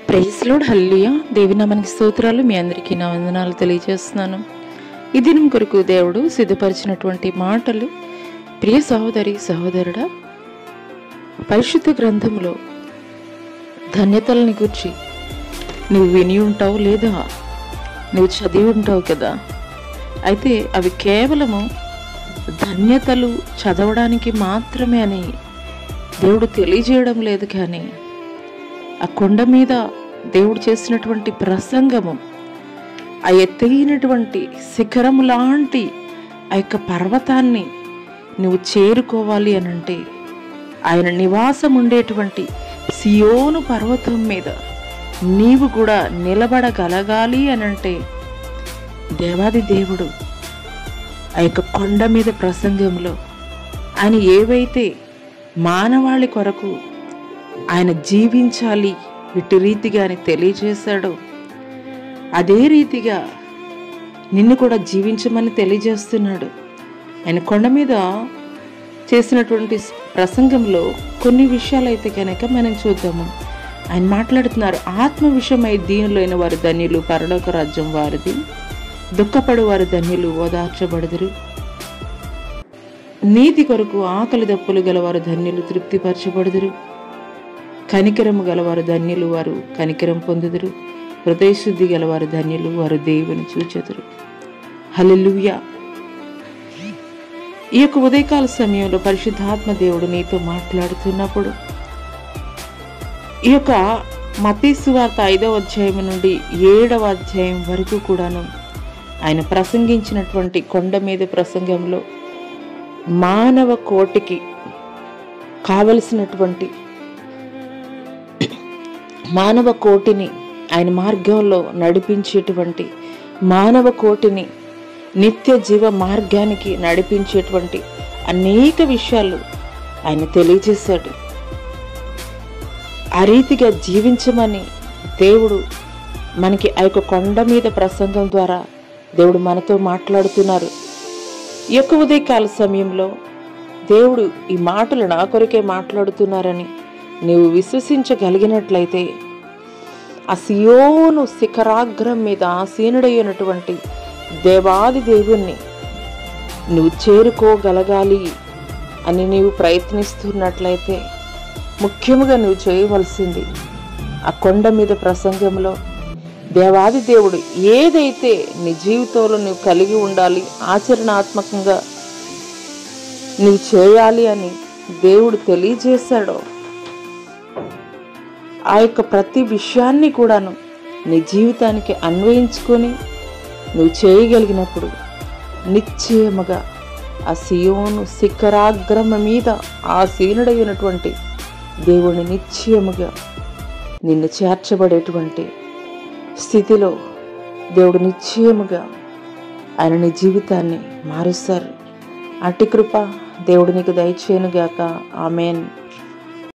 Praise lord, హల్లెలూయా. దేవుని నామానికి స్తోత్రాలు. మీ అందరికీ నా వందనాలు తెలియజేస్తున్నాను. ఈ దినం కొరకు దేవుడు సిద్ధపరిచినటువంటి మాటలు, ప్రియ సహోదరి సహోదరుడా, పరిశుద్ధ గ్రంథంలో ధన్యతలని గురించి నువ్వు విని ఉంటావు, లేదా నువ్వు చదివి ఉంటావు కదా. అయితే అవి కేవలము ధన్యతలు చదవడానికి మాత్రమే అని దేవుడు తెలియజేయడం లేదు. కానీ ఆ కొండ మీద దేవుడు చేసినటువంటి ప్రసంగము, ఆ ఎత్తైనటువంటి శిఖరము లాంటి ఆ యొక్క పర్వతాన్ని నువ్వు చేరుకోవాలి అనంటే, ఆయన నివాసం ఉండేటువంటి సియోను పర్వతం మీద నీవు కూడా నిలబడగలగాలి అనంటే, దేవాది దేవుడు ఆ యొక్క కొండ మీద ప్రసంగంలో ఆయన ఏవైతే మానవాళి కొరకు ఆయన జీవించాలి ఇటు రీతిగా అని తెలియజేశాడో, అదే రీతిగా నిన్ను కూడా జీవించమని తెలియజేస్తున్నాడు. ఆయన కొండ మీద చేసినటువంటి ప్రసంగంలో కొన్ని విషయాలు అయితే కనుక మనం చూద్దాము. ఆయన మాట్లాడుతున్నారు, ఆత్మ విషయమై దీనులైన వారు ధన్యులు, పరలోక రాజ్యం వారిది. దుఃఖపడు వారు ధన్యులు, ఓదార్చబడుదురు. నీతి కొరకు ఆకలి దప్పులు గలవారు ధన్యులు, తృప్తిపరచబడుదురు. కనికరము గలవారు ధన్యులు, వారు కనికరం పొందుదురు. హృదయశుద్ధి గలవారు ధన్యులు, వారు దేవుని చూచెదరు. హల్లెలూయా. ఈ యొక్క ఉదయకాల సమయంలో పరిశుద్ధాత్మ దేవుడు నీతో మాట్లాడుతున్నప్పుడు, ఈ యొక్క మత్తయి సువార్త 5వ అధ్యాయం నుండి 7వ అధ్యాయం వరకు కూడాను ఆయన ప్రసంగించినటువంటి కొండ మీద ప్రసంగంలో మానవ కోటికి కావలసినటువంటి మానవ కోటిని ఆయన మార్గంలో నడిపించేటువంటి, మానవ కోటిని నిత్య జీవ మార్గానికి నడిపించేటువంటి అనేక విషయాలు ఆయన తెలియజేశాడు. ఆ రీతిగా జీవించమని దేవుడు మనకి ఆ యొక్క కొండ మీద ప్రసంగం ద్వారా దేవుడు మనతో మాట్లాడుతున్నారు. ఈ యొక్క ఉదయకాల సమయంలో దేవుడు ఈ మాటలు నా కొరకే మాట్లాడుతున్నారని నీవు విశ్వసించగలిగినట్లయితే, ఆ సియోను శిఖరాగ్రం మీద ఆసీనుడైనటువంటి దేవాది దేవుణ్ణి నువ్వు చేరుకోగలగాలి అని నీవు ప్రయత్నిస్తున్నట్లయితే, ముఖ్యంగా నువ్వు చేయవలసింది ఆ కొండ మీద ప్రసంగంలో దేవాది దేవుడు ఏదైతే నీ జీవితంలో నువ్వు కలిగి ఉండాలి, ఆచరణాత్మకంగా నువ్వు చేయాలి అని దేవుడు తెలియజేశాడో, ఆ యొక్క ప్రతి విషయాన్ని కూడాను నీ జీవితానికి అన్వయించుకొని నువ్వు చేయగలిగినప్పుడు నిశ్చయముగా ఆ సియోను శిఖరాగ్రమ మీద ఆసీనుడైనటువంటి దేవుని నిశ్చయముగా నిన్ను చేర్చబడేటువంటి స్థితిలో దేవుడు నిశ్చయముగా ఆయన నీ జీవితాన్ని మారుస్తారు. అట్టి కృప దేవుడు నీకు దయచేయనుగాక. ఆమేన్.